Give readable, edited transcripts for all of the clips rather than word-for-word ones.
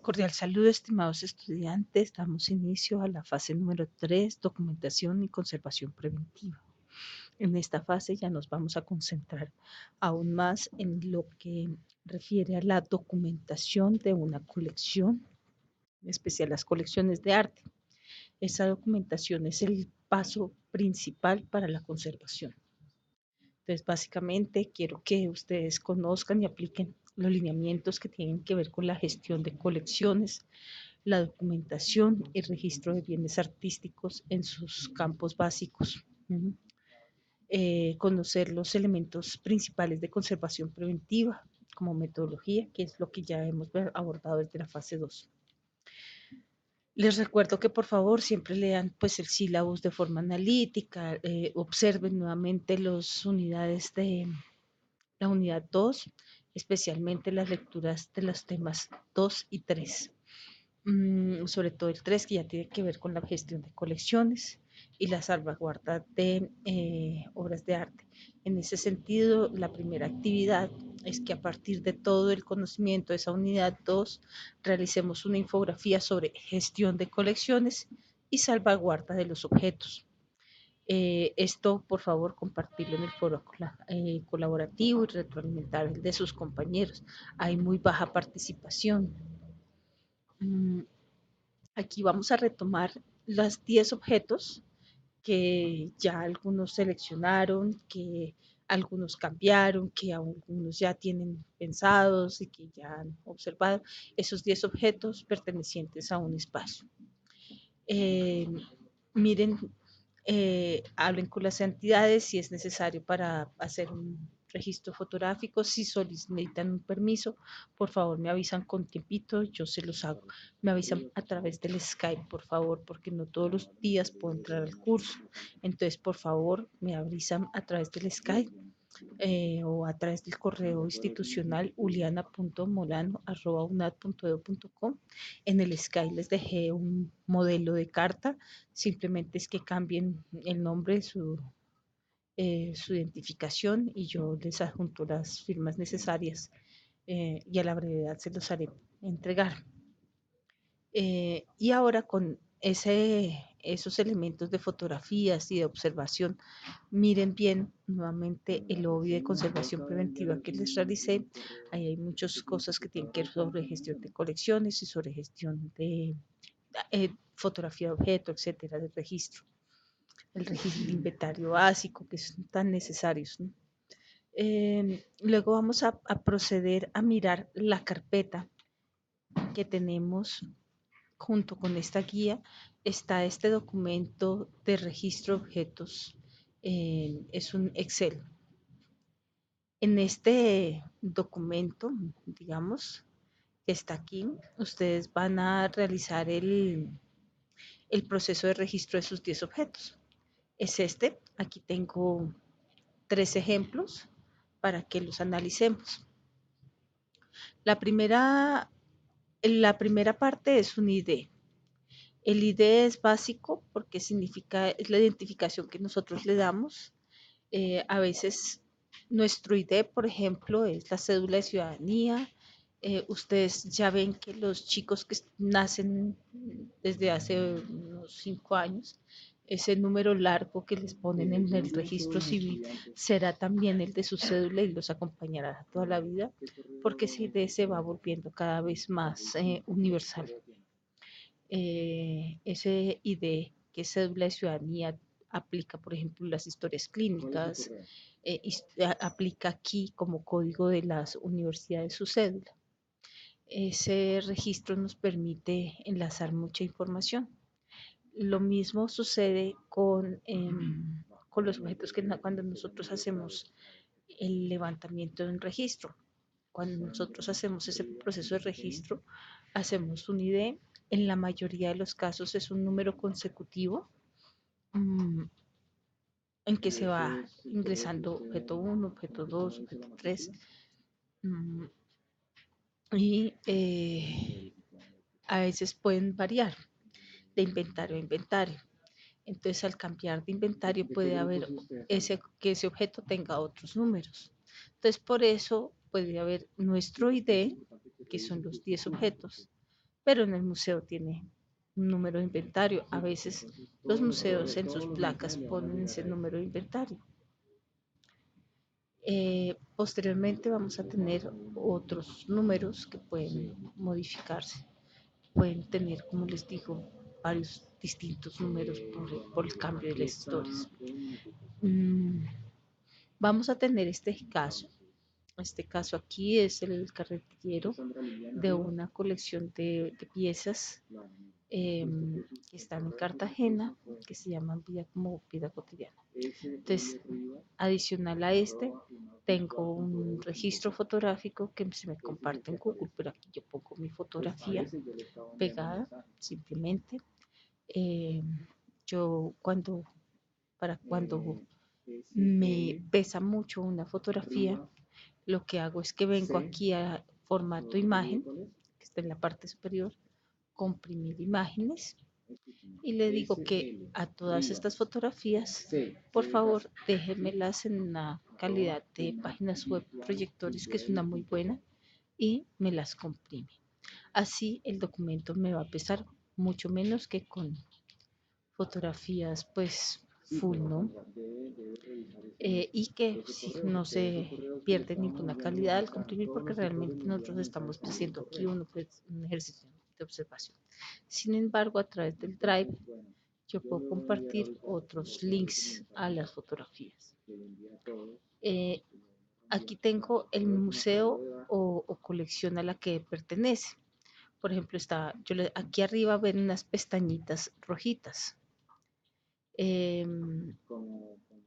Cordial saludo, estimados estudiantes. Damos inicio a la fase número 3, documentación y conservación preventiva. En esta fase ya nos vamos a concentrar aún más en lo que refiere a la documentación de una colección, en especial las colecciones de arte. Esa documentación es el paso principal para la conservación. Entonces, básicamente, quiero que ustedes conozcan y apliquen los lineamientos que tienen que ver con la gestión de colecciones, la documentación y registro de bienes artísticos en sus campos básicos. Conocer los elementos principales de conservación preventiva como metodología, que es lo que ya hemos abordado desde la fase 2. Les recuerdo que por favor siempre lean pues el sílabus de forma analítica, observen nuevamente las unidades de la unidad 2, especialmente las lecturas de los temas 2 y 3. Sobre todo el 3 que ya tiene que ver con la gestión de colecciones y la salvaguarda de obras de arte. En ese sentido, la primera actividad es que a partir de todo el conocimiento de esa unidad 2 realicemos una infografía sobre gestión de colecciones y salvaguarda de los objetos. Esto, por favor, compartirlo en el foro colaborativo y retroalimentar el de sus compañeros. Hay muy baja participación. Aquí vamos a retomar los 10 objetos que ya algunos seleccionaron, que algunos cambiaron, que algunos ya tienen pensados y que ya han observado. Esos 10 objetos pertenecientes a un espacio. Miren, hablen con las entidades si es necesario para hacer un registro fotográfico. Si solicitan un permiso, por favor me avisan con tiempito, yo se los hago. Me avisan a través del Skype, por favor, porque no todos los días puedo entrar al curso. Entonces, por favor, me avisan a través del Skype o a través del correo institucional uliana.molano@unad.edu.com. En el Sky les dejé un modelo de carta, simplemente es que cambien el nombre, su identificación y yo les adjunto las firmas necesarias y a la brevedad se los haré entregar. Y ahora con esos elementos de fotografías y de observación, miren bien nuevamente el obvio de conservación preventiva que les realicé. Ahí hay muchas cosas que tienen que ver sobre gestión de colecciones y sobre gestión de fotografía de objeto, etcétera, de registro. El registro de inventario básico que son tan necesarios, ¿no? Luego vamos a proceder a mirar la carpeta que tenemos junto con esta guía. Está este documento de registro de objetos, es un Excel. En este documento, digamos, que está aquí, ustedes van a realizar el proceso de registro de sus 10 objetos. Es este, aquí tengo 3 ejemplos para que los analicemos. La primera parte es un ID. El ID es básico porque significa, es la identificación que nosotros le damos. A veces nuestro ID, por ejemplo, es la cédula de ciudadanía. Ustedes ya ven que los chicos que nacen desde hace unos 5 años, ese número largo que les ponen en el registro civil será también el de su cédula y los acompañará toda la vida, porque ese ID se va volviendo cada vez más universal. Ese ID, que es cédula de ciudadanía, aplica, por ejemplo, las historias clínicas, aplica aquí como código de las universidades su cédula. Ese registro nos permite enlazar mucha información. Lo mismo sucede con los objetos que cuando nosotros hacemos el levantamiento de un registro. Cuando nosotros hacemos ese proceso de registro, hacemos un ID. En la mayoría de los casos es un número consecutivo en que se va ingresando objeto 1, objeto 2, objeto 3. Y a veces pueden variar de inventario a inventario. Entonces, al cambiar de inventario puede haber que ese objeto tenga otros números. Entonces, por eso puede haber nuestro ID, que son los 10 objetos, pero en el museo tiene un número de inventario. A veces los museos en sus placas ponen ese número de inventario. Posteriormente vamos a tener otros números que pueden modificarse. Pueden tener, como les digo, varios distintos números por el cambio de las historias. Mm, Vamos a tener este caso. Este caso aquí es el carretillero de una colección de piezas eh, que están en Cartagena, que se llaman Vida como Vida Cotidiana. Entonces, adicional a este, tengo un registro fotográfico que se me comparte en Google, pero aquí yo pongo mi fotografía pegada simplemente. Eh, yo cuando me pesa mucho una fotografía, lo que hago es que vengo aquí a formato imagen, que está en la parte superior, comprimir imágenes y le digo que a todas estas fotografías, por favor, déjenmelas en una calidad de páginas web proyectores, que es una muy buena, y me las comprime. Así el documento me va a pesar mucho menos que con fotografías pues full, ¿no? Y que si no se pierde ninguna calidad al comprimir, porque realmente nosotros estamos haciendo aquí un ejercicio de observación. Sin embargo, a través del Drive yo puedo compartir otros links a las fotografías. Eh, Aquí tengo el museo o colección a la que pertenece. Por ejemplo, aquí arriba ven unas pestañitas rojitas. Eh,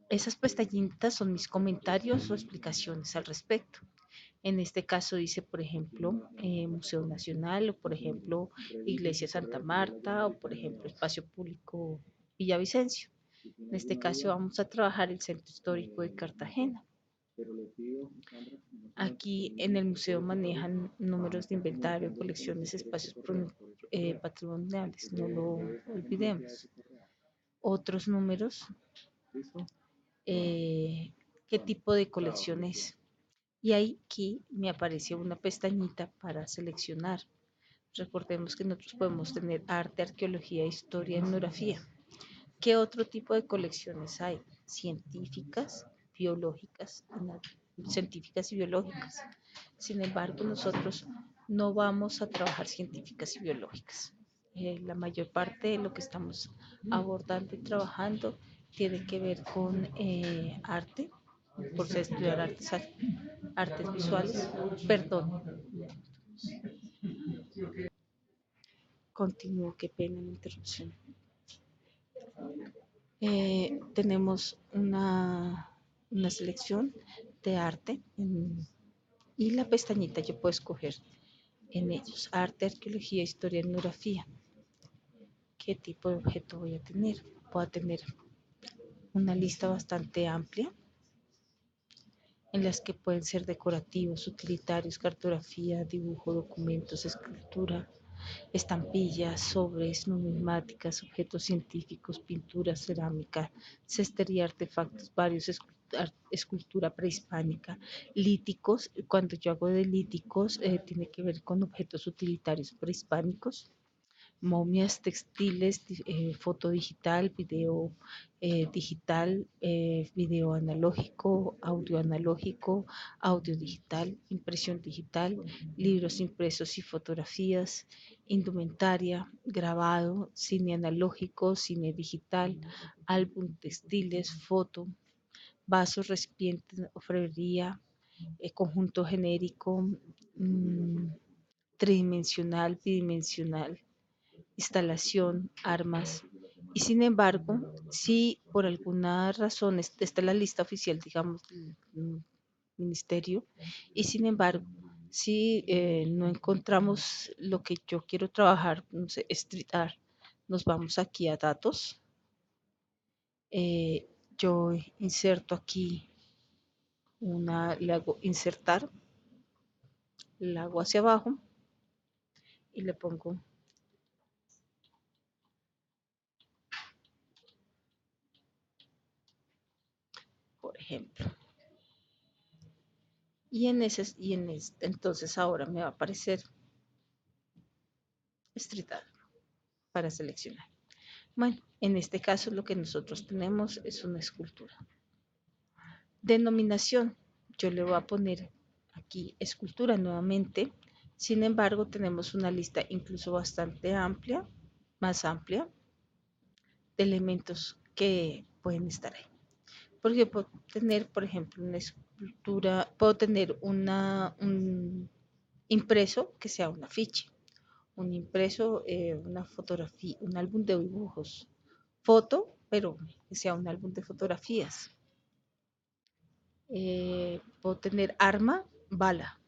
Esas pestañitas son mis comentarios o explicaciones al respecto. En este caso dice, por ejemplo, Museo Nacional, o por ejemplo, Iglesia Santa Marta, o por ejemplo, Espacio Público Villavicencio. En este caso vamos a trabajar el Centro Histórico de Cartagena. Aquí en el museo manejan números de inventario, colecciones, espacios patrimoniales, no lo olvidemos. Otros números, qué tipo de colección es. Y aquí me apareció una pestañita para seleccionar. Recordemos que nosotros podemos tener arte, arqueología, historia, etnografía. ¿Qué otro tipo de colecciones hay? Científicas, biológicas, científicas y biológicas. Sin embargo, nosotros no vamos a trabajar científicas y biológicas. La mayor parte de lo que estamos abordando y trabajando tiene que ver con arte, por ser estudiar artes visuales. Perdón, continúo, qué pena la interrupción. Tenemos una selección de arte y la pestañita yo puedo escoger en ellos arte, arqueología, historia, etnografía. ¿Qué tipo de objeto voy a tener? Voy a tener una lista bastante amplia en las que pueden ser decorativos, utilitarios, cartografía, dibujo, documentos, escultura, estampillas, sobres, numismáticas, objetos científicos, pintura, cerámica, cestería, artefactos varios, escultura prehispánica, líticos. Cuando yo hago de líticos, tiene que ver con objetos utilitarios prehispánicos, momias, textiles, foto digital, video digital, video analógico, audio digital, impresión digital, libros impresos y fotografías, indumentaria, grabado, cine analógico, cine digital, álbum textiles, foto, vasos, recipientes, orfebrería, conjunto genérico, mmm, tridimensional, bidimensional, instalación, armas. Y sin embargo, si por alguna razón, esta es la lista oficial, digamos, del ministerio, y sin embargo, si no encontramos lo que yo quiero trabajar, no sé, street art, nos vamos aquí a datos. Yo inserto aquí le hago insertar, la hago hacia abajo y le pongo, por ejemplo, entonces ahora me va a aparecer Street Art para seleccionar. Bueno, en este caso lo que nosotros tenemos es una escultura. Denominación, yo le voy a poner aquí escultura nuevamente. Sin embargo, tenemos una lista incluso bastante amplia, más amplia, de elementos que pueden estar ahí. Porque puedo tener, por ejemplo, una escultura, puedo tener un impreso que sea un afiche, un impreso, una fotografía, un álbum de dibujos, foto, pero que sea un álbum de fotografías. Puedo tener arma, bala,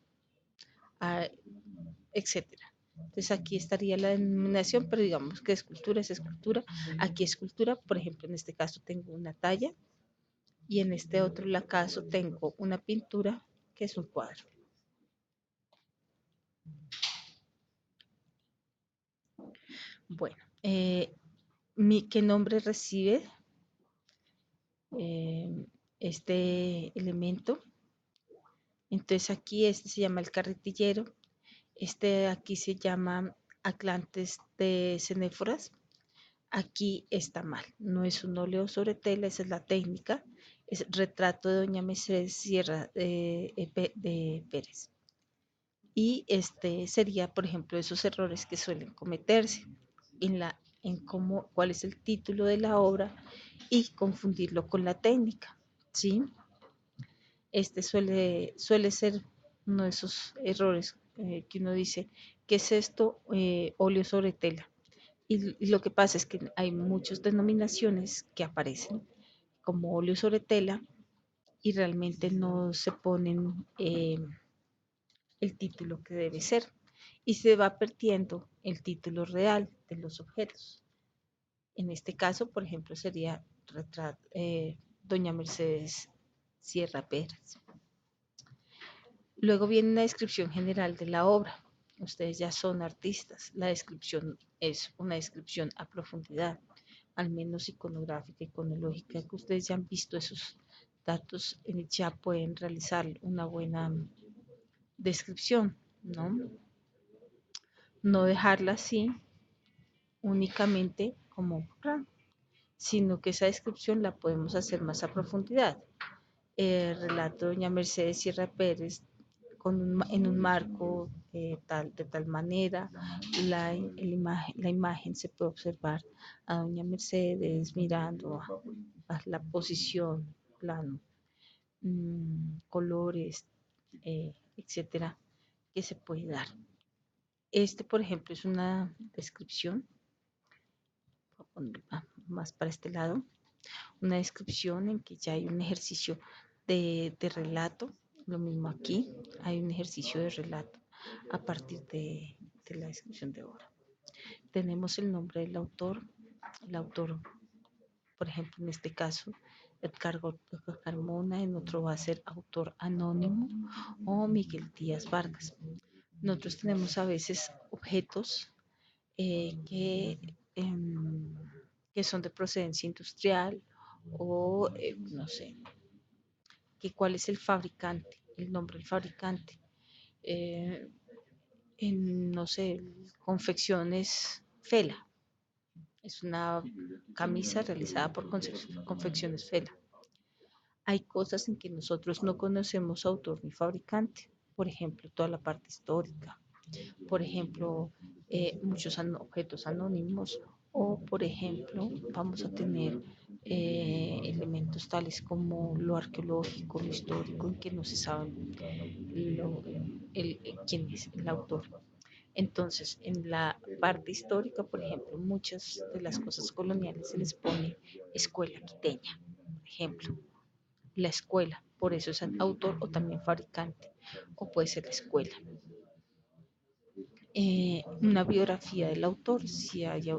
ah, etcétera. Entonces aquí estaría la denominación, pero digamos que escultura es escultura. Aquí escultura, por ejemplo, en este caso tengo una talla y en este otro caso tengo una pintura que es un cuadro. Bueno, ¿qué nombre recibe este elemento? Entonces aquí este se llama el carretillero, este aquí se llama Atlantes de Cenéforas. Aquí está mal, no es un óleo sobre tela, esa es la técnica, es retrato de doña Mercedes Sierra de Pérez. Y este sería, por ejemplo, esos errores que suelen cometerse en cómo, cuál es el título de la obra y confundirlo con la técnica, ¿sí? Este suele ser uno de esos errores que uno dice, ¿qué es esto? Óleo sobre tela. Y lo que pasa es que hay muchas denominaciones que aparecen como óleo sobre tela y realmente no se ponen el título que debe ser y se va perdiendo el título real de los objetos. En este caso, por ejemplo, sería Doña Mercedes Sierra Pérez. Luego viene una descripción general de la obra. Ustedes ya son artistas. La descripción es una descripción a profundidad, al menos iconográfica, iconológica, que ustedes ya han visto esos datos, ya pueden realizar una buena descripción, ¿no? No dejarla así únicamente como plan, sino que esa descripción la podemos hacer más a profundidad. El relato de doña Mercedes Sierra Pérez en un marco de tal manera, la imagen se puede observar a doña Mercedes mirando a la posición, plano, colores, etcétera, que se puede dar. Este, por ejemplo, es una descripción, voy a poner más para este lado, una descripción en que ya hay un ejercicio de relato, lo mismo aquí, hay un ejercicio de relato a partir de la descripción de obra. Tenemos el nombre del autor, el autor, por ejemplo, en este caso, Edgar Carmona, en otro va a ser autor anónimo o Miguel Díaz Vargas. Nosotros tenemos a veces objetos que son de procedencia industrial o, no sé, que cuál es el fabricante, el nombre del fabricante. Eh, no sé, confecciones Fela. Es una camisa realizada por confecciones Fela. Hay cosas en que nosotros no conocemos autor ni fabricante. Por ejemplo, toda la parte histórica. Por ejemplo, muchos objetos anónimos. O, por ejemplo, vamos a tener elementos tales como lo arqueológico, lo histórico, en que no se sabe quién es el autor. Entonces, en la parte histórica, por ejemplo, muchas de las cosas coloniales se les pone escuela quiteña, por ejemplo, la escuela, por eso es autor o también fabricante, o puede ser la escuela. Una biografía del autor, si hay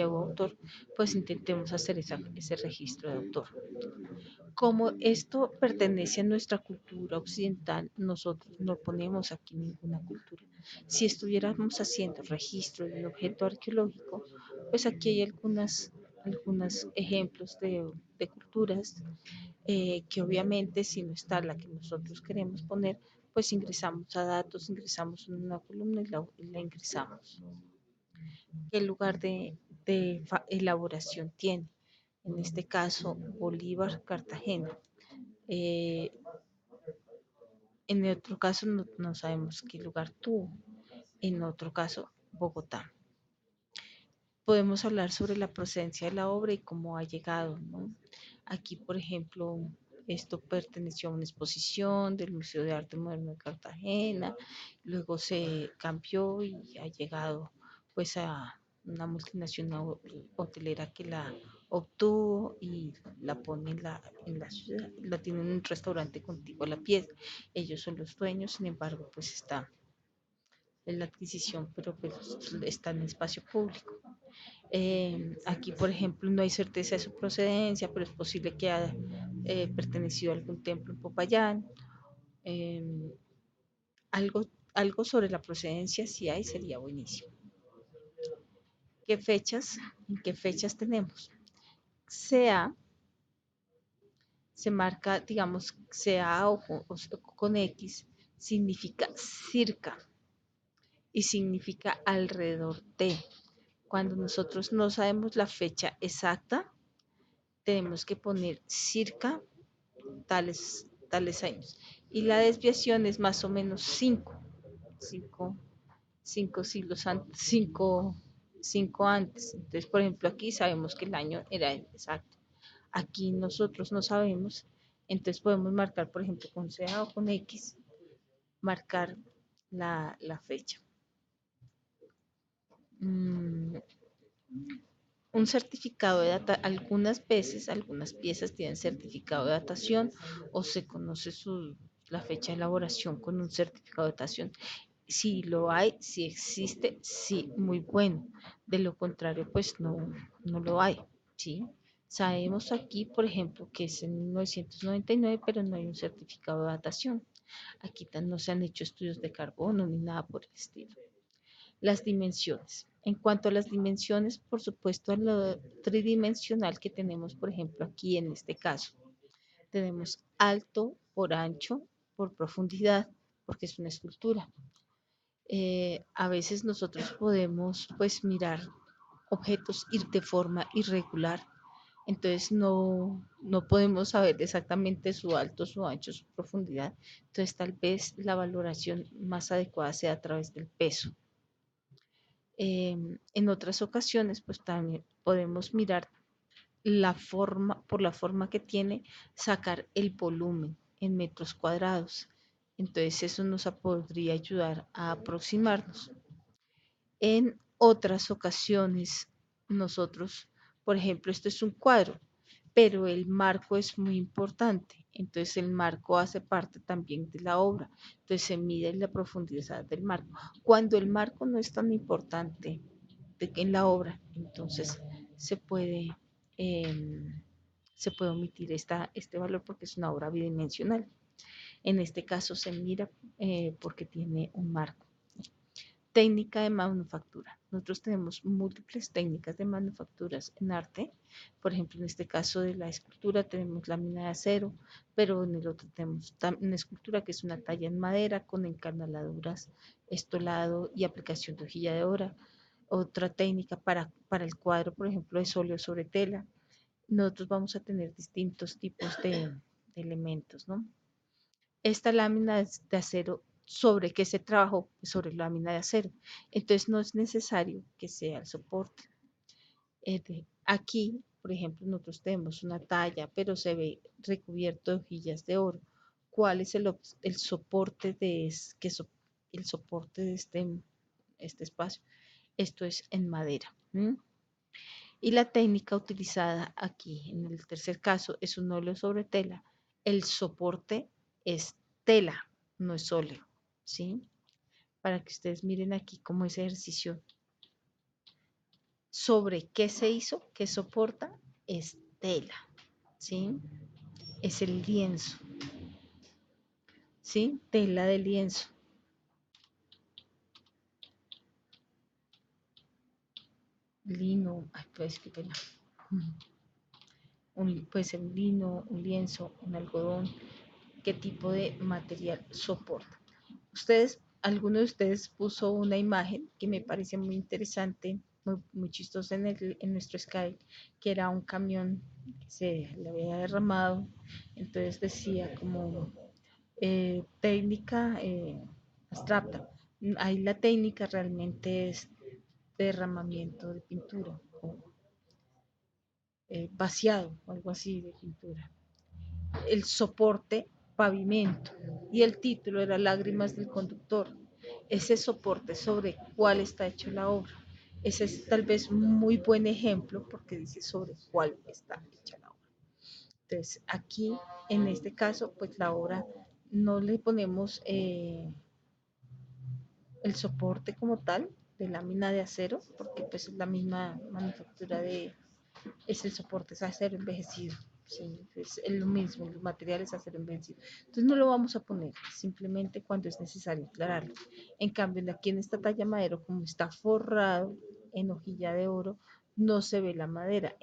autor, pues intentemos hacer ese registro de autor. Como esto pertenece a nuestra cultura occidental, nosotros no ponemos aquí ninguna cultura. Si estuviéramos haciendo registro de un objeto arqueológico, pues aquí hay algunos ejemplos de culturas que obviamente si no está la que nosotros queremos poner, pues ingresamos a datos, ingresamos en una columna y la ingresamos. qué lugar de elaboración tiene. En este caso, Bolívar, Cartagena. Eh, en otro caso, no sabemos qué lugar tuvo. En otro caso, Bogotá. Podemos hablar sobre la procedencia de la obra y cómo ha llegado, ¿no? Aquí, por ejemplo, esto perteneció a una exposición del Museo de Arte Moderno de Cartagena, luego se cambió y ha llegado pues a una multinacional hotelera que la obtuvo y la pone en la ciudad, la tiene en un restaurante contigo a la pieza. Ellos son los dueños, sin embargo, pues está en la adquisición, pero pues está en espacio público. Aquí, por ejemplo, no hay certeza de su procedencia, pero es posible que haya pertenecido a algún templo en Popayán. Eh, algo, algo sobre la procedencia, si hay, sería buenísimo. ¿Qué fechas? ¿En qué fechas tenemos? CA se marca, digamos, CA o con X, significa circa y significa alrededor de. Cuando nosotros no sabemos la fecha exacta, tenemos que poner circa tales años. Y la desviación es más o menos 5 siglos antes, 5 antes. Entonces, por ejemplo, aquí sabemos que el año era exacto. Aquí nosotros no sabemos, entonces podemos marcar, por ejemplo, con CA o con X, marcar la fecha. Mm, un certificado de data, algunas veces, algunas piezas tienen certificado de datación o se conoce la fecha de elaboración con un certificado de datación. Si lo hay, si existe, sí, muy bueno. De lo contrario, pues no lo hay, ¿sí? Sabemos aquí, por ejemplo, que es en 1999, pero no hay un certificado de datación. Aquí no se han hecho estudios de carbono ni nada por el estilo. Las dimensiones. En cuanto a las dimensiones, por supuesto, lo tridimensional que tenemos, por ejemplo, aquí en este caso, tenemos alto por ancho, por profundidad, porque es una escultura. A veces nosotros podemos pues mirar objetos de forma irregular, entonces no podemos saber exactamente su alto, su ancho, su profundidad, entonces tal vez la valoración más adecuada sea a través del peso. En otras ocasiones pues también podemos mirar por la forma que tiene, sacar el volumen en metros cuadrados. Entonces eso nos podría ayudar a aproximarnos. En otras ocasiones, nosotros, por ejemplo, esto es un cuadro, pero el marco es muy importante. Entonces el marco hace parte también de la obra. Entonces se mide la profundidad del marco. Cuando el marco no es tan importante en la obra, entonces se puede, eh, se puede omitir este valor porque es una obra bidimensional. En este caso se mira porque tiene un marco. Técnica de manufactura. Nosotros tenemos múltiples técnicas de manufacturas en arte. Por ejemplo, en este caso de la escultura tenemos lámina de acero, pero en el otro tenemos una escultura que es una talla en madera con encarnaladuras, estolado y aplicación de hojilla de obra. Otra técnica para el cuadro, por ejemplo, es óleo sobre tela. Nosotros vamos a tener distintos tipos de elementos, ¿no? Esta lámina de acero, ¿sobre qué se trabajó? Sobre lámina de acero. Entonces no es necesario que sea el soporte. Aquí, por ejemplo, nosotros tenemos una talla, pero se ve recubierto de hojillas de oro. ¿Cuál es el soporte el soporte de este espacio? Esto es en madera. ¿Mm? Y la técnica utilizada aquí, en el tercer caso, es un óleo sobre tela. El soporte es tela, no es óleo, ¿sí? Para que ustedes miren aquí cómo ese ejercicio sobre qué se hizo, qué soporta, es tela, ¿sí? Es el lienzo, ¿sí? Tela de lienzo. Lino, ay, pues qué pena. Puede ser un lino, un lienzo, un algodón, qué tipo de material soporta. Ustedes alguno de ustedes puso una imagen que me parece muy interesante, muy chistosa en nuestro Sky, que era un camión que se le había derramado. Entonces decía como técnica abstracta. Ahí la técnica realmente es derramamiento de pintura o vaciado o algo así de pintura. El soporte, pavimento, y el título era Lágrimas del conductor. Ese soporte sobre cuál está hecho la obra. Ese es tal vez muy buen ejemplo porque dice sobre cuál está hecha la obra. Entonces, aquí, en este caso, pues la obra no le ponemos el soporte como tal de lámina de acero, porque pues es la misma manufactura de, es el soporte, es acero envejecido. Sí, es lo mismo, los materiales acero envejecido. Entonces no lo vamos a poner, simplemente cuando es necesario aclararlo. En cambio, aquí en esta talla madero, como está forrado en hojilla de oro, no se ve la madera.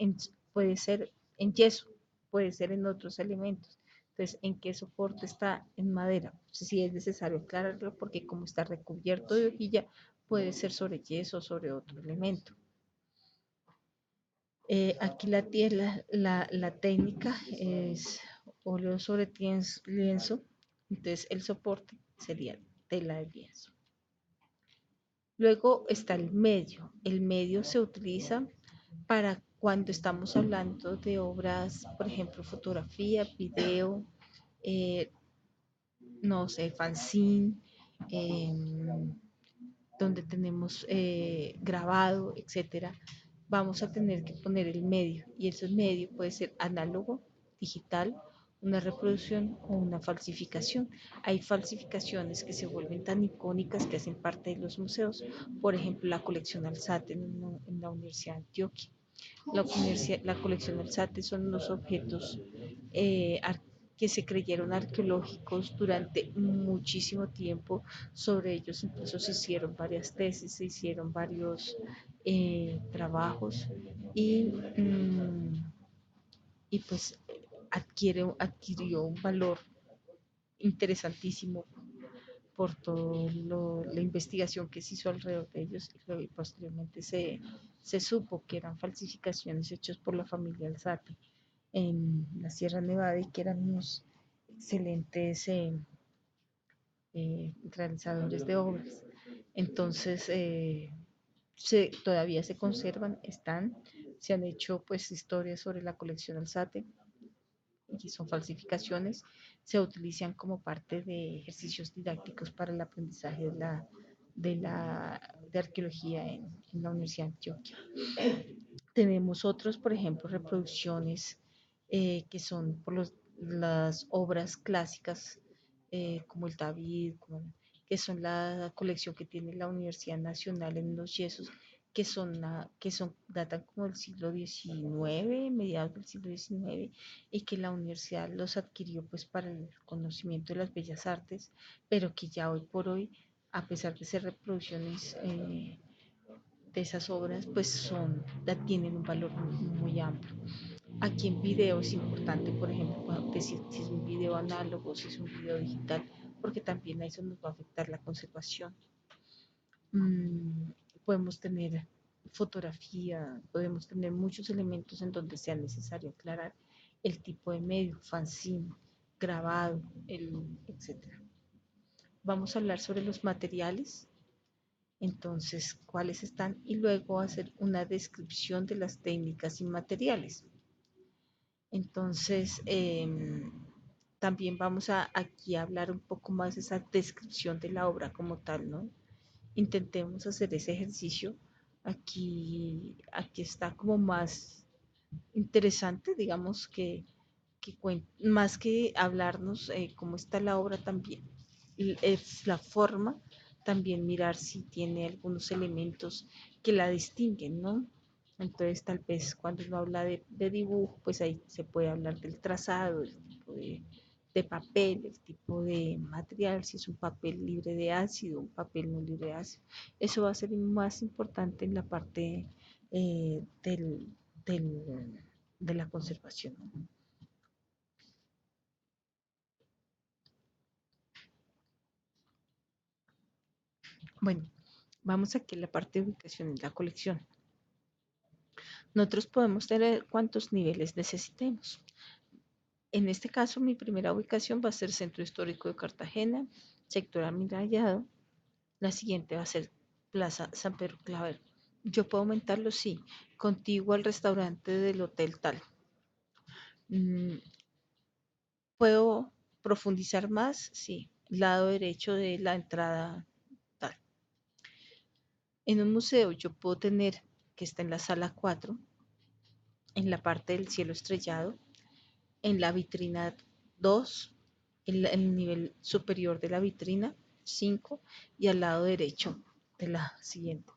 Puede ser en yeso, puede ser en otros elementos. Entonces, ¿en qué soporte está? En madera. Si es necesario aclararlo, porque como está recubierto de hojilla, puede ser sobre yeso o sobre otro elemento. Aquí la técnica es óleo sobre lienzo, entonces el soporte sería tela de lienzo. Luego está el medio. El medio se utiliza para cuando estamos hablando de obras, por ejemplo, fotografía, video, eh, no sé, fanzine, eh, donde tenemos grabado, etcétera, vamos a tener que poner el medio. Y ese medio puede ser análogo, digital, una reproducción o una falsificación. Hay falsificaciones que se vuelven tan icónicas que hacen parte de los museos. Por ejemplo, la colección Alzate en la Universidad de Antioquia. La colección Alzate son unos objetos que se creyeron arqueológicos durante muchísimo tiempo. Sobre ellos incluso se hicieron varias tesis, se hicieron varios trabajos y, y pues adquirió un valor interesantísimo por toda la investigación que se hizo alrededor de ellos y posteriormente se supo que eran falsificaciones hechas por la familia Alzate en la Sierra Nevada y que eran unos excelentes realizadores de obras. Entonces, todavía se conservan, están, se han hecho pues historias sobre la colección Alzate y son falsificaciones, se utilizan como parte de ejercicios didácticos para el aprendizaje de arqueología en la Universidad de Antioquia. Tenemos otros, por ejemplo, reproducciones que son las obras clásicas como el David, que son la colección que tiene la Universidad Nacional en los yesos, datan como del siglo XIX, mediados del siglo XIX, y que la universidad los adquirió pues para el conocimiento de las bellas artes, pero que ya hoy por hoy, a pesar de ser reproducciones de esas obras, pues tienen un valor muy amplio. Aquí en video es importante, por ejemplo, decir si es un video análogo, si es un video digital, porque también a eso nos va a afectar la conservación. Mm, podemos tener fotografía, podemos tener muchos elementos en donde sea necesario aclarar el tipo de medio, fanzine, grabado, etcétera. Vamos a hablar sobre los materiales, entonces cuáles están y luego hacer una descripción de las técnicas y materiales. Entonces, también vamos a aquí a hablar un poco más de esa descripción de la obra como tal, ¿no? Intentemos hacer ese ejercicio. Aquí está como más interesante, digamos que más que hablarnos cómo está la obra también, es la forma, también mirar si tiene algunos elementos que la distinguen, ¿no? Entonces tal vez cuando uno habla de dibujo, pues ahí se puede hablar del trazado, del tipo de papel, el tipo de material, si es un papel libre de ácido, un papel no libre de ácido. Eso va a ser más importante en la parte del, de la conservación, ¿no? Bueno, vamos aquí a la parte de ubicación de la colección. Nosotros podemos tener cuántos niveles necesitemos. En este caso, mi primera ubicación va a ser Centro Histórico de Cartagena, sector amurallado. La siguiente va a ser Plaza San Pedro Claver. Yo puedo aumentarlo, sí, contiguo al restaurante del hotel tal. Mm, ¿Puedo profundizar más? Sí, lado derecho de la entrada tal. En un museo yo puedo tener que está en la sala 4, en la parte del cielo estrellado, en la vitrina 2, en el nivel superior de la vitrina 5 y al lado derecho de la siguiente.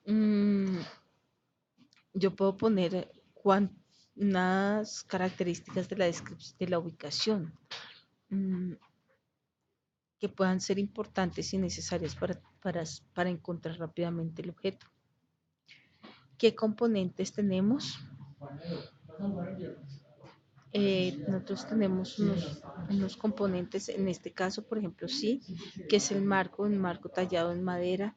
Mm, yo puedo poner unas características de la descripción de la ubicación mm, que puedan ser importantes y necesarias para encontrar rápidamente el objeto. ¿Qué componentes tenemos? Nosotros tenemos unos componentes, en este caso, por ejemplo, sí, que es el marco, un marco tallado en madera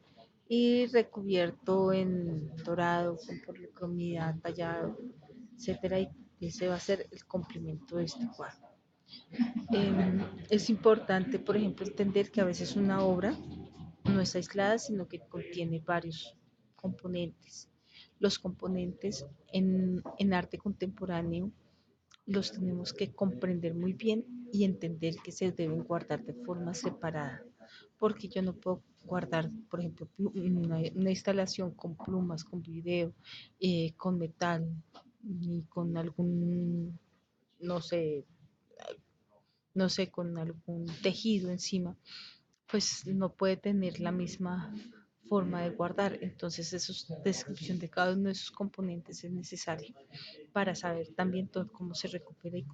y recubierto en dorado, con policromía, tallado, etcétera, y ese va a ser el complemento de este cuadro. Es importante, por ejemplo, entender que a veces una obra no es aislada, sino que contiene varios componentes. Los componentes en arte contemporáneo los tenemos que comprender muy bien y entender que se deben guardar de forma separada, porque yo no puedo guardar, por ejemplo, una instalación con plumas, con video, con metal, ni con algún, no sé, no sé, con algún tejido encima, pues no puede tener la misma forma de guardar. Entonces, esa descripción de cada uno de esos componentes es necesaria para saber también todo cómo se recupera y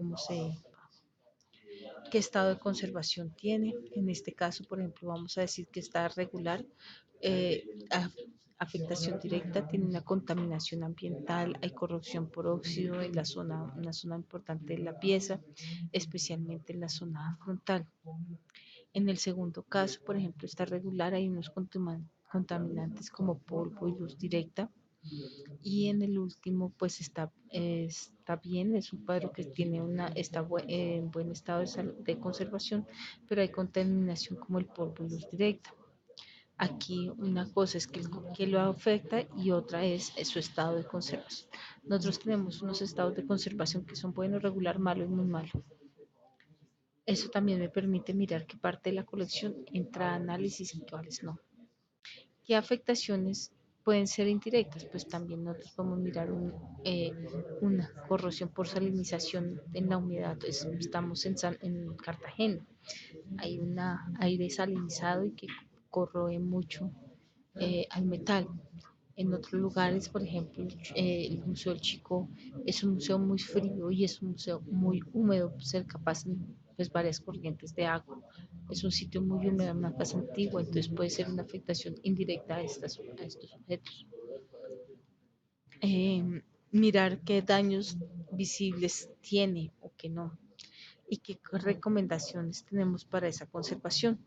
qué estado de conservación tiene. En este caso, por ejemplo, vamos a decir que está regular, eh, afectación directa, tiene una contaminación ambiental, hay corrosión por óxido en la zona, una zona importante de la pieza, especialmente en la zona frontal. En el segundo caso, por ejemplo, está regular, hay unos contaminantes como polvo y luz directa. Y en el último, pues está bien, es un cuadro que tiene está en buen estado de conservación, pero hay contaminación como el polvo y luz directa. Aquí una cosa es que lo afecta y otra es su estado de conservación. Nosotros tenemos unos estados de conservación que son buenos, regular, malo y muy malo. Eso también me permite mirar qué parte de la colección entra a análisis y cuáles no. ¿Qué afectaciones pueden ser indirectas? Pues también nosotros podemos mirar una corrosión por salinización en la humedad. Estamos en Cartagena, hay un aire salinizado y que corroe mucho al metal. En otros lugares, por ejemplo, el Museo del Chico es un museo muy frío y es un museo muy húmedo, cerca pasan pues varias corrientes de agua. Es un sitio muy húmedo, una casa antigua, entonces puede ser una afectación indirecta a estos objetos. Mirar qué daños visibles tiene o qué no y qué recomendaciones tenemos para esa conservación.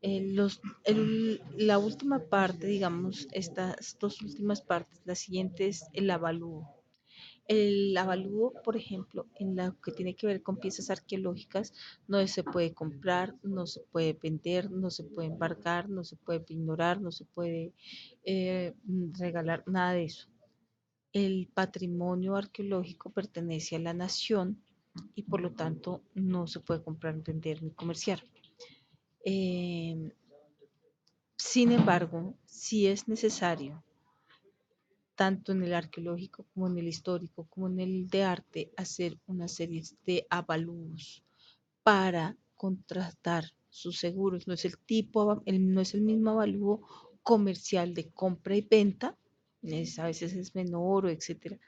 La última parte, digamos, estas dos últimas partes, la siguiente es el avalúo. El avalúo, por ejemplo, en lo que tiene que ver con piezas arqueológicas, no se puede comprar, no se puede vender, no se puede embargar, no se puede ignorar, no se puede regalar, nada de eso. El patrimonio arqueológico pertenece a la nación y por lo tanto no se puede comprar, vender ni comerciar. Eh, Sin embargo, si es necesario, tanto en el arqueológico como en el histórico, como en el de arte, hacer una serie de avalúos para contratar sus seguros. No es no es el mismo avalúo comercial de compra y venta, a veces es menor o etcétera.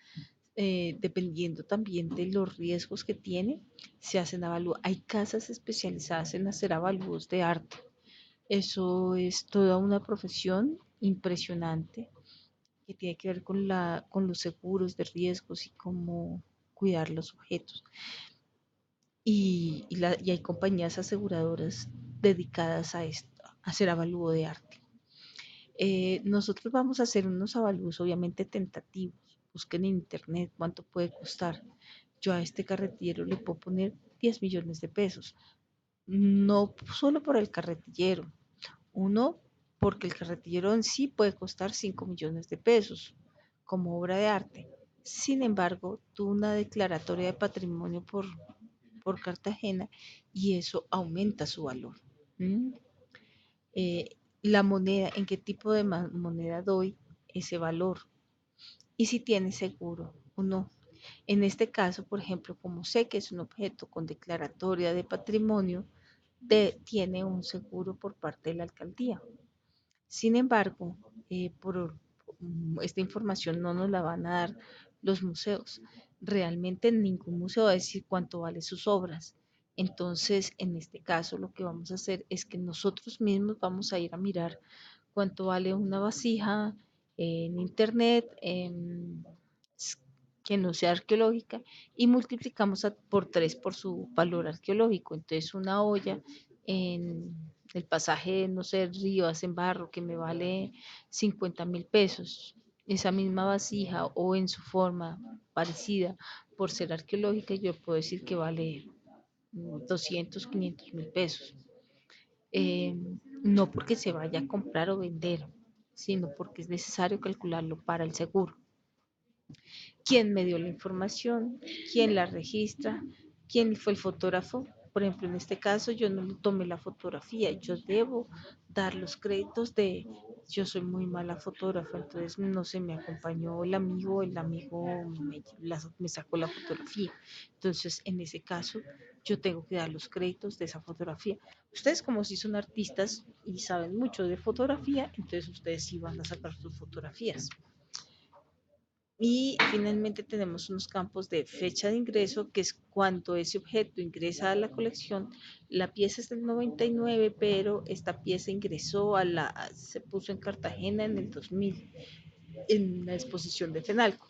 Dependiendo también de los riesgos que tiene, se hacen avalúos. Hay casas especializadas en hacer avalúos de arte. Eso es toda una profesión impresionante que tiene que ver con los seguros de riesgos y cómo cuidar los objetos. Y hay compañías aseguradoras dedicadas a esto, hacer avalúo de arte. Nosotros vamos a hacer unos avalúos obviamente tentativos. Busquen en internet cuánto puede costar. Yo a este carretillero le puedo poner 10 millones de pesos. No solo por el carretillero. Uno, porque el carretillero en sí puede costar 5 millones de pesos como obra de arte. Sin embargo, tuvo una declaratoria de patrimonio por Cartagena y eso aumenta su valor. ¿Mm? La moneda, en qué tipo de moneda doy ese valor y si tiene seguro o no. En este caso, por ejemplo, como sé que es un objeto con declaratoria de patrimonio, tiene un seguro por parte de la alcaldía. Sin embargo, esta información no nos la van a dar los museos. Realmente ningún museo va a decir cuánto vale sus obras. Entonces, en este caso, lo que vamos a hacer es que nosotros mismos vamos a ir a mirar cuánto vale una vasija en internet, que no sea arqueológica, y multiplicamos por 3 por su valor arqueológico. Entonces, una olla en el pasaje, no sé, Rivas en Barro, que me vale 50.000 pesos. Esa misma vasija o en su forma parecida, por ser arqueológica, yo puedo decir que vale 200, 500.000 pesos. eh, no porque se vaya a comprar o vender, sino porque es necesario calcularlo para el seguro. ¿Quién me dio la información? ¿Quién la registra? ¿Quién fue el fotógrafo? Por ejemplo, en este caso yo no tomé la fotografía, yo debo dar los créditos de, yo soy muy mala fotógrafa, entonces no se me acompañó el amigo me sacó la fotografía. Entonces, en ese caso, yo tengo que dar los créditos de esa fotografía. Ustedes como si son artistas y saben mucho de fotografía, entonces ustedes sí van a sacar sus fotografías. Y finalmente tenemos unos campos de fecha de ingreso, que es cuando ese objeto ingresa a la colección. La pieza es del 99, pero esta pieza ingresó se puso en Cartagena en el 2000, en la exposición de FENALCO.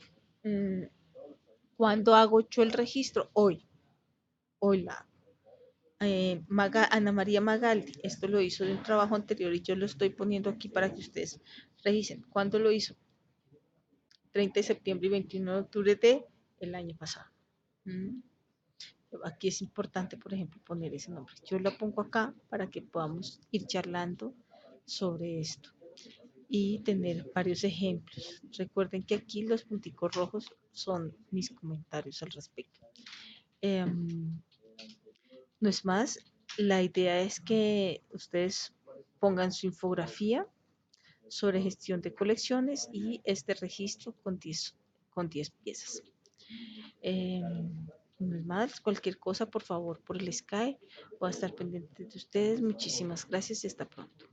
¿Cuándo hago yo el registro? Hoy. Hoy la Ana María Magaldi, esto lo hizo de un trabajo anterior y yo lo estoy poniendo aquí para que ustedes revisen. ¿Cuándo lo hizo? 30 de septiembre y 21 de octubre del año pasado. ¿Mm? Aquí es importante, por ejemplo, poner ese nombre. Yo lo pongo acá para que podamos ir charlando sobre esto y tener varios ejemplos. Recuerden que aquí los punticos rojos son mis comentarios al respecto. No es más, la idea es que ustedes pongan su infografía sobre gestión de colecciones y este registro con 10 piezas. Eh, no es más, cualquier cosa, por favor, por el Sky, voy a estar pendiente de ustedes. Muchísimas gracias y hasta pronto.